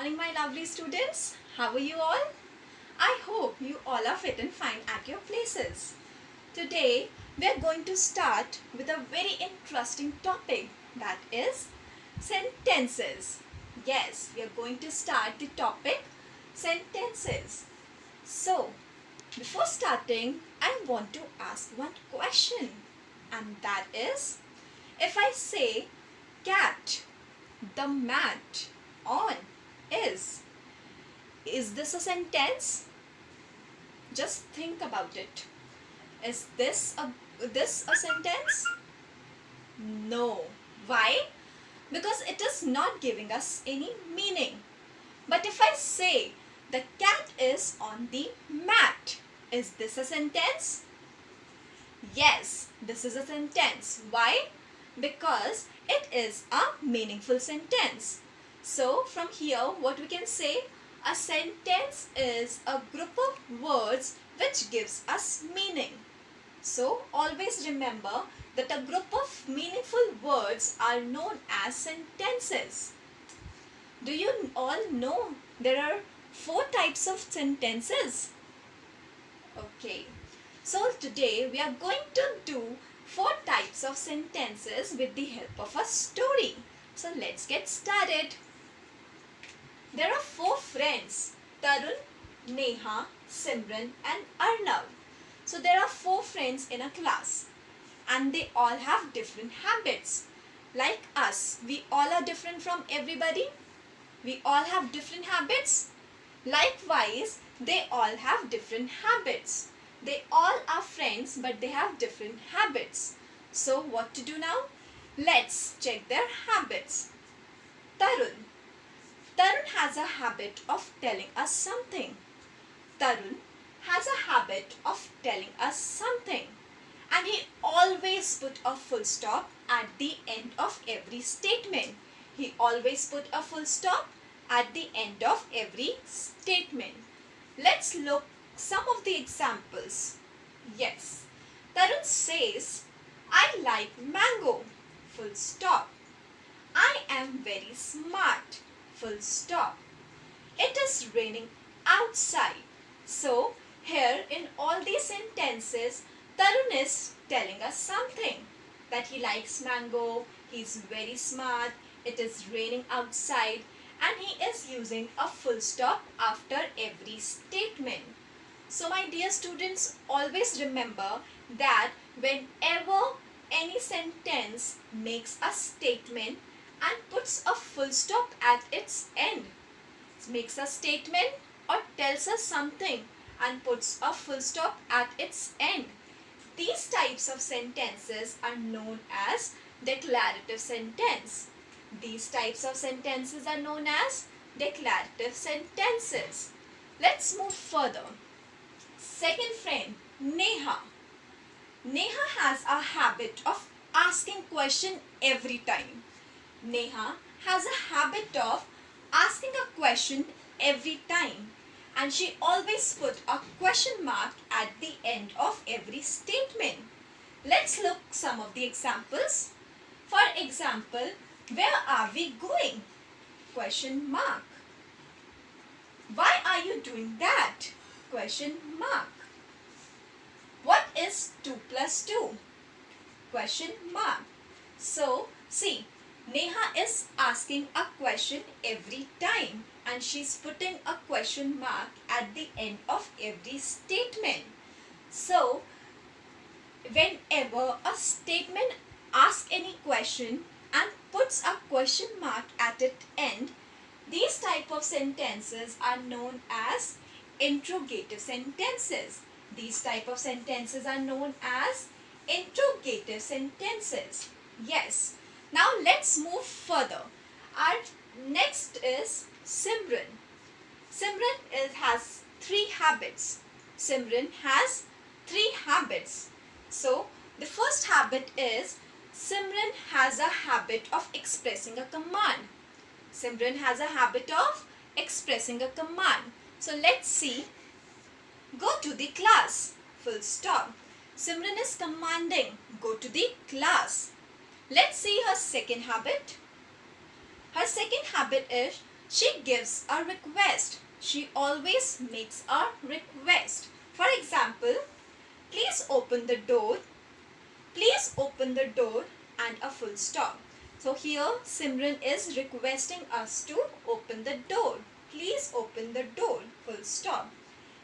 morning, my lovely students. How are you all? I hope you all are fit and fine at your places. Today, we are going to start with a very interesting topic, that is sentences. Yes, we are going to start the topic sentences. So, before starting, I want to ask one question, and that is, if I say cat, the mat on is this a sentence? Just think about it. Is this a sentence? No. Why? Because it is not giving us any meaning. But if I say the cat is on the mat, is this a sentence? Yes, this is a sentence. Why? Because it is a meaningful sentence. So from here what we can say, a sentence is a group of words which gives us meaning. So always remember that a group of meaningful words are known as sentences. Do you all know there are 4 types of sentences? Okay. So today we are going to do 4 types of sentences with the help of a story. So let's get started. There are 4 friends, Tarun, Neha, Simran and Arnav. So there are 4 friends in a class and they all have different habits. Like us, we all are different from everybody. We all have different habits. Likewise, they all have different habits. They all are friends but they have different habits. So what to do now? Let's check their habits. Tarun. Tarun has a habit of telling us something. Tarun has a habit of telling us something. And he always put a full stop at the end of every statement. He always put a full stop at the end of every statement. Let's look some of the examples. Yes, Tarun says, I like mango, full stop. I am very smart, full stop. It is raining outside. So, here in all these sentences, Tarun is telling us something. That he likes mango, he is very smart, it is raining outside, and he is using a full stop after every statement. So my dear students, always remember that whenever any sentence makes a statement and puts a full stop at its end, makes a statement or tells us something and puts a full stop at its end, these types of sentences are known as declarative sentence. These types of sentences are known as declarative sentences. Let's move further. Second friend, Neha. Neha has a habit of asking question every time. Neha has a habit of asking a question every time, and she always put a question mark at the end of every statement. Let's look some of the examples. For example, where are we going? Question mark. Why are you doing that? Question mark. What is 2 plus 2? Question mark. So, see, Neha is asking a question every time and she's putting a question mark at the end of every statement. So, whenever a statement asks any question and puts a question mark at its end, these type of sentences are known as interrogative sentences. These type of sentences are known as interrogative sentences. Yes. Now let's move further. Our next is Simran. Simran has 3 habits. Simran has 3 habits. So the first habit is Simran has a habit of expressing a command. Simran has a habit of expressing a command. So let's see. Go to the class. Full stop. Simran is commanding, go to the class. Let's see her second habit. Her second habit is She gives a request. She always makes a request. For example, please open the door. Please open the door and a full stop. So here Simran is requesting us to open the door. Please open the door, full stop.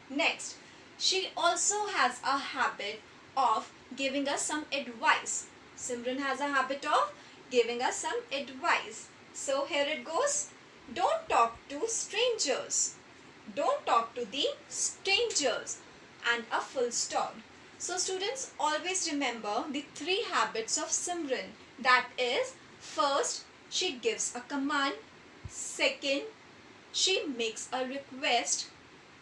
Next, she also has a habit of giving us some advice. Simran has a habit of giving us some advice. So here it goes. Don't talk to strangers. Don't talk to the strangers and a full stop. So students, always remember the three habits of Simran. That is, first, she gives a command. Second, she makes a request.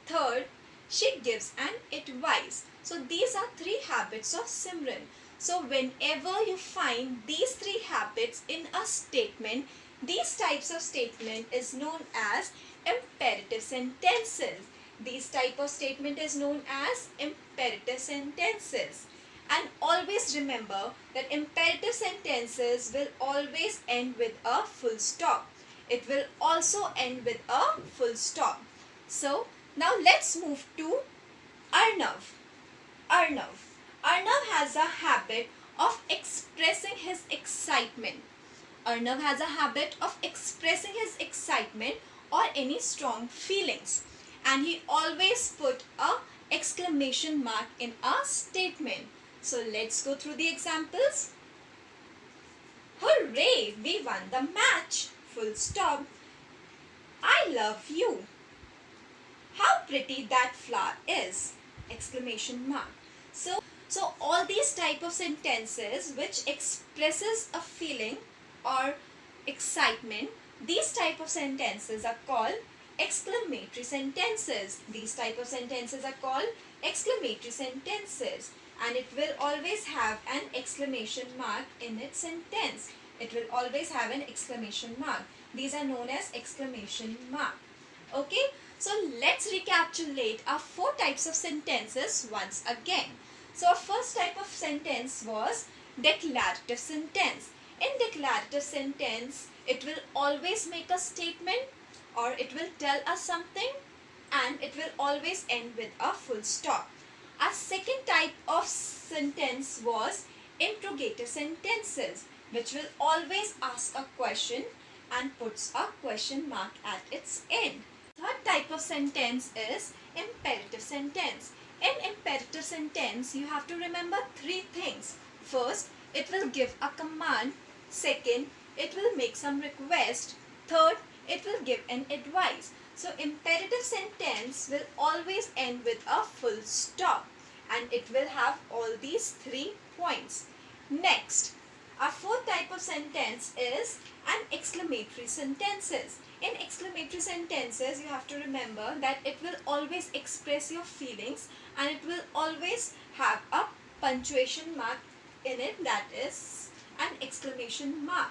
Third, she gives an advice. So these are three habits of Simran. So whenever you find these three habits in a statement, these types of statement is known as imperative sentences. These type of statement is known as imperative sentences. And always remember that imperative sentences will always end with a full stop. It will also end with a full stop. So now let's move to Arnav. Arnav. Arnav has a habit of expressing his excitement. Arnav has a habit of expressing his excitement or any strong feelings. And he always put a exclamation mark in a statement. So let's go through the examples. Hooray! We won the match. Full stop. I love you. How pretty that flower is! Exclamation mark. So all these type of sentences which expresses a feeling or excitement, these type of sentences are called exclamatory sentences. These type of sentences are called exclamatory sentences, and it will always have an exclamation mark in its sentence. It will always have an exclamation mark. These are known as exclamation mark. Okay, so let's recapitulate our four types of sentences once again. So our first type of sentence was declarative sentence. In declarative sentence, it will always make a statement or it will tell us something, and it will always end with a full stop. Our second type of sentence was interrogative sentences, which will always ask a question and puts a question mark at its end. Third type of sentence is imperative sentence. In imperative sentence, you have to remember three things. First, it will give a command. Second, it will make some request. Third, it will give an advice. So imperative sentence will always end with a full stop, and it will have all these 3 points. Next, our fourth type of sentence is an exclamatory sentences. In exclamatory sentences, you have to remember that it will always express your feelings, and it will always have a punctuation mark in it, that is an exclamation mark.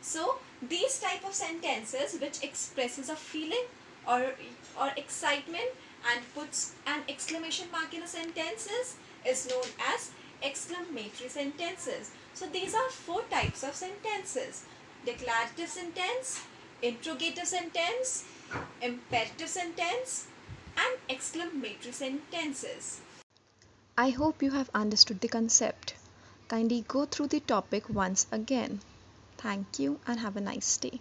So these type of sentences which expresses a feeling or excitement and puts an exclamation mark in a sentences is known as exclamatory sentences. So these are 4 types of sentences: declarative sentence, interrogative sentence, imperative sentence, and exclamatory sentences. I hope you have understood the concept. Kindly go through the topic once again. Thank you and have a nice day.